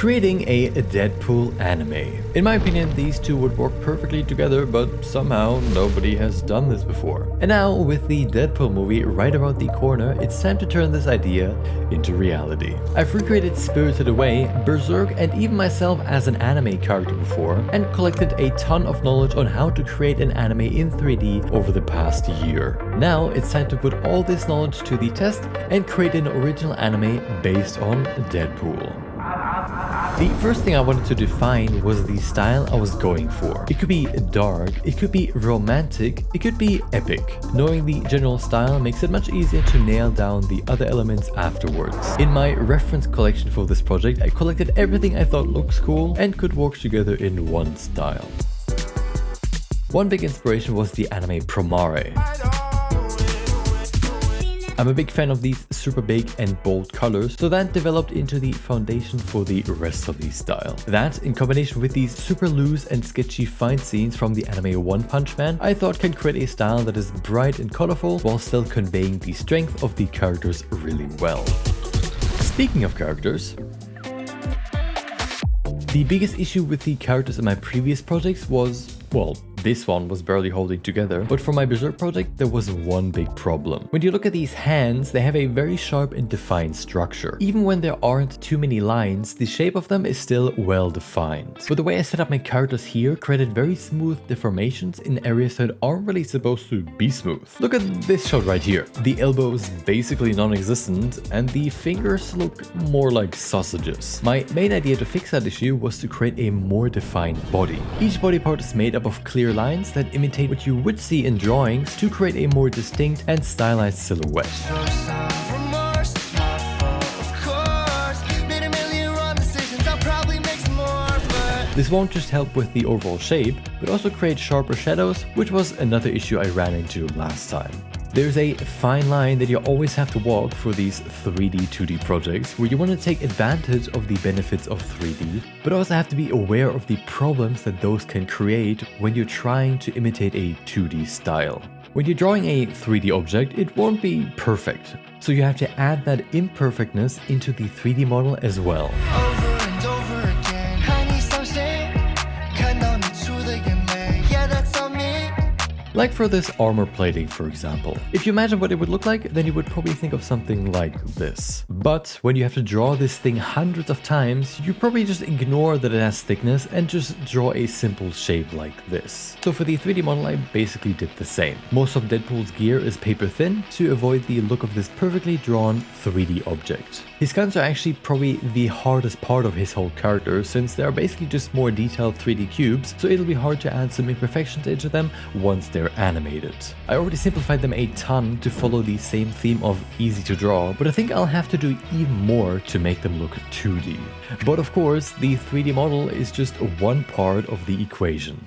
Creating a Deadpool anime. In my opinion, these two would work perfectly together, but somehow nobody has done this before. And now, with the Deadpool movie right around the corner, it's time to turn this idea into reality. I've recreated Spirited Away, Berserk, and even myself as an anime character before, and collected a ton of knowledge on how to create an anime in 3D over the past year. Now, it's time to put all this knowledge to the test and create an original anime based on Deadpool. The first thing I wanted to define was the style I was going for. It could be dark, it could be romantic, it could be epic. Knowing the general style makes it much easier to nail down the other elements afterwards. In my reference collection for this project, I collected everything I thought looks cool and could work together in one style. One big inspiration was the anime Promare. I'm a big fan of these super big and bold colors, so that developed into the foundation for the rest of the style. That, in combination with these super loose and sketchy fight scenes from the anime One Punch Man, I thought can create a style that is bright and colorful while still conveying the strength of the characters really well. Speaking of characters, the biggest issue with the characters in my previous projects was, well, this one was barely holding together, but for my Berserk project there was one big problem. When you look at these hands, they have a very sharp and defined structure. Even when there aren't too many lines, the shape of them is still well defined. But the way I set up my characters here created very smooth deformations in areas that aren't really supposed to be smooth. Look at this shot right here. The elbow is basically non-existent and the fingers look more like sausages. My main idea to fix that issue was to create a more defined body. Each body part is made up of clear lines that imitate what you would see in drawings to create a more distinct and stylized silhouette. This won't just help with the overall shape, but also create sharper shadows, which was another issue I ran into last time. There's a fine line that you always have to walk for these 3D, 2D projects where you want to take advantage of the benefits of 3D, but also have to be aware of the problems that those can create when you're trying to imitate a 2D style. When you're drawing a 3D object, it won't be perfect, so you have to add that imperfectness into the 3D model as well. Like for this armor plating, for example. If you imagine what it would look like, then you would probably think of something like this. But when you have to draw this thing hundreds of times, you probably just ignore that it has thickness and just draw a simple shape like this. So for the 3D model, I basically did the same. Most of Deadpool's gear is paper thin to avoid the look of this perfectly drawn 3D object. His guns are actually probably the hardest part of his whole character, since they are basically just more detailed 3D cubes, so it'll be hard to add some imperfections into them once they're animated. I already simplified them a ton to follow the same theme of easy to draw, but I think I'll have to do even more to make them look 2D. But of course, the 3D model is just one part of the equation.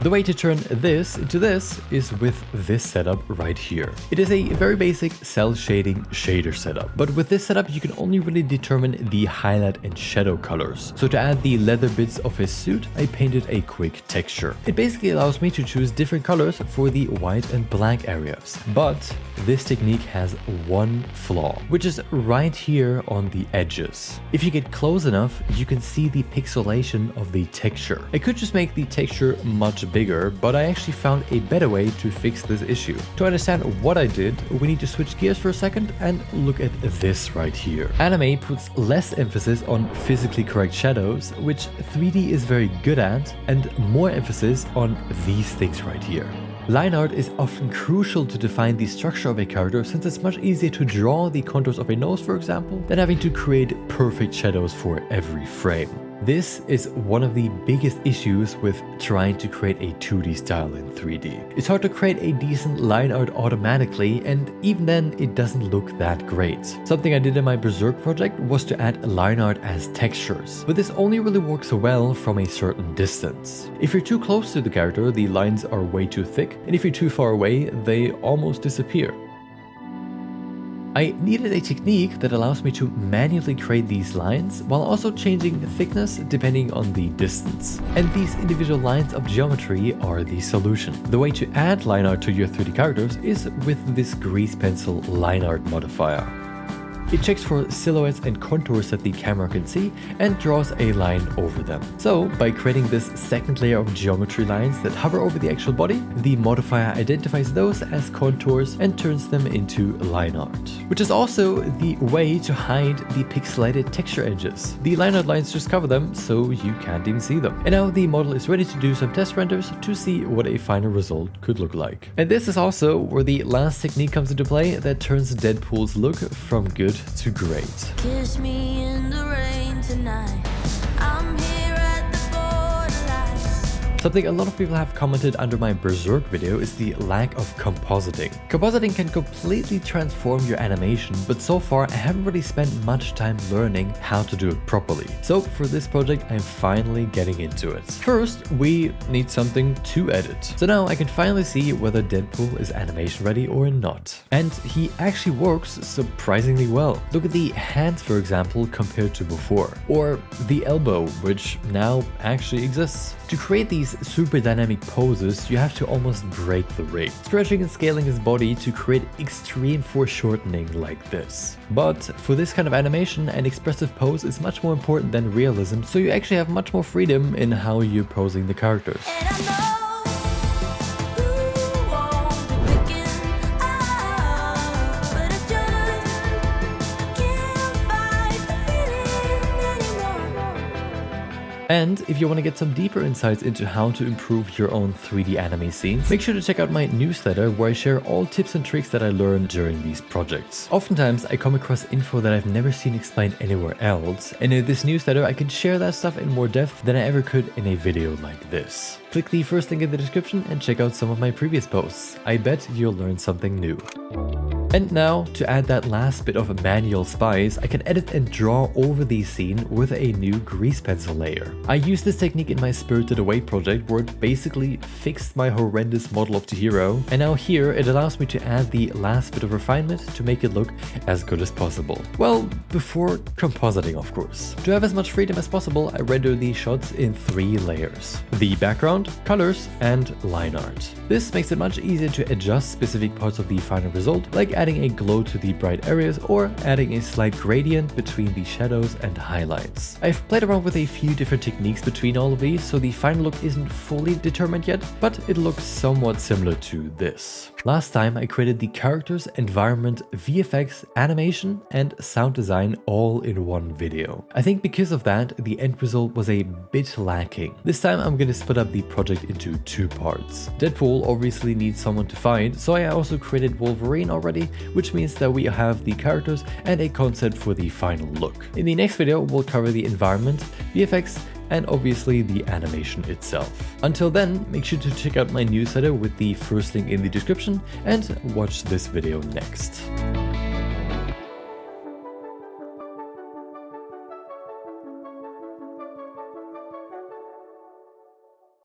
The way to turn this into this is with this setup right here. It is a very basic cell shading shader setup, but with this setup you can only really determine the highlight and shadow colors. So to add the leather bits of his suit, I painted a quick texture. It basically allows me to choose different colors for the white and black areas. But this technique has one flaw, which is right here on the edges. If you get close enough, you can see the pixelation of the texture. I could just make the texture much bigger, but I actually found a better way to fix this issue. To understand what I did, we need to switch gears for a second and look at this right here. Anime puts less emphasis on physically correct shadows, which 3D is very good at, and more emphasis on these things right here. Line art is often crucial to define the structure of a character, since it's much easier to draw the contours of a nose, for example, than having to create perfect shadows for every frame. This is one of the biggest issues with trying to create a 2D style in 3D. It's hard to create a decent line art automatically, and even then it doesn't look that great. Something I did in my Berserk project was to add line art as textures, but this only really works well from a certain distance. If you're too close to the character, the lines are way too thick, and if you're too far away, they almost disappear. I needed a technique that allows me to manually create these lines while also changing thickness depending on the distance. And these individual lines of geometry are the solution. The way to add line art to your 3D characters is with this grease pencil line art modifier. It checks for silhouettes and contours that the camera can see and draws a line over them. So, by creating this second layer of geometry lines that hover over the actual body, the modifier identifies those as contours and turns them into line art. Which is also the way to hide the pixelated texture edges. The line art lines just cover them, so you can't even see them. And now the model is ready to do some test renders to see what a final result could look like. And this is also where the last technique comes into play that turns Deadpool's look from good to great. Kiss me in the rain tonight. I'm here at the borderline. Something a lot of people have commented under my Berserk video is the lack of compositing. Compositing can completely transform your animation, but so far I haven't really spent much time learning how to do it properly. So for this project, I'm finally getting into it. First, we need something to edit. So now I can finally see whether Deadpool is animation ready or not. And he actually works surprisingly well. Look at the hands, for example, compared to before. Or the elbow, which now actually exists. To create these super dynamic poses, you have to almost break the rig, stretching and scaling his body to create extreme foreshortening like this. But for this kind of animation, an expressive pose is much more important than realism, so you actually have much more freedom in how you're posing the characters. And I know you won't be picking up, but I just can't fight the feeling anymore. And if you want to get some deeper insights into how to improve your own 3D anime scenes, make sure to check out my newsletter where I share all tips and tricks that I learned during these projects. Oftentimes I come across info that I've never seen explained anywhere else, and in this newsletter I can share that stuff in more depth than I ever could in a video like this. Click the first link in the description and check out some of my previous posts. I bet you'll learn something new. And now, to add that last bit of manual spice, I can edit and draw over the scene with a new grease pencil layer. I used this technique in my Spirited Away project where it basically fixed my horrendous model of the hero, and now here it allows me to add the last bit of refinement to make it look as good as possible. Well, before compositing, of course. To have as much freedom as possible, I render these shots in 3 layers. The background, colors, and line art. This makes it much easier to adjust specific parts of the final result, like adding a glow to the bright areas or adding a slight gradient between the shadows and highlights. I've played around with a few different techniques between all of these, so the final look isn't fully determined yet, but it looks somewhat similar to this. Last time I created the characters, environment, VFX, animation, and sound design all in one video. I think because of that, the end result was a bit lacking. This time I'm going to split up the project into 2 parts. Deadpool obviously needs someone to fight, so I also created Wolverine already, which means that we have the characters and a concept for the final look. In the next video, we'll cover the environment, VFX, and obviously the animation itself. Until then, make sure to check out my newsletter with the first link in the description and watch this video next.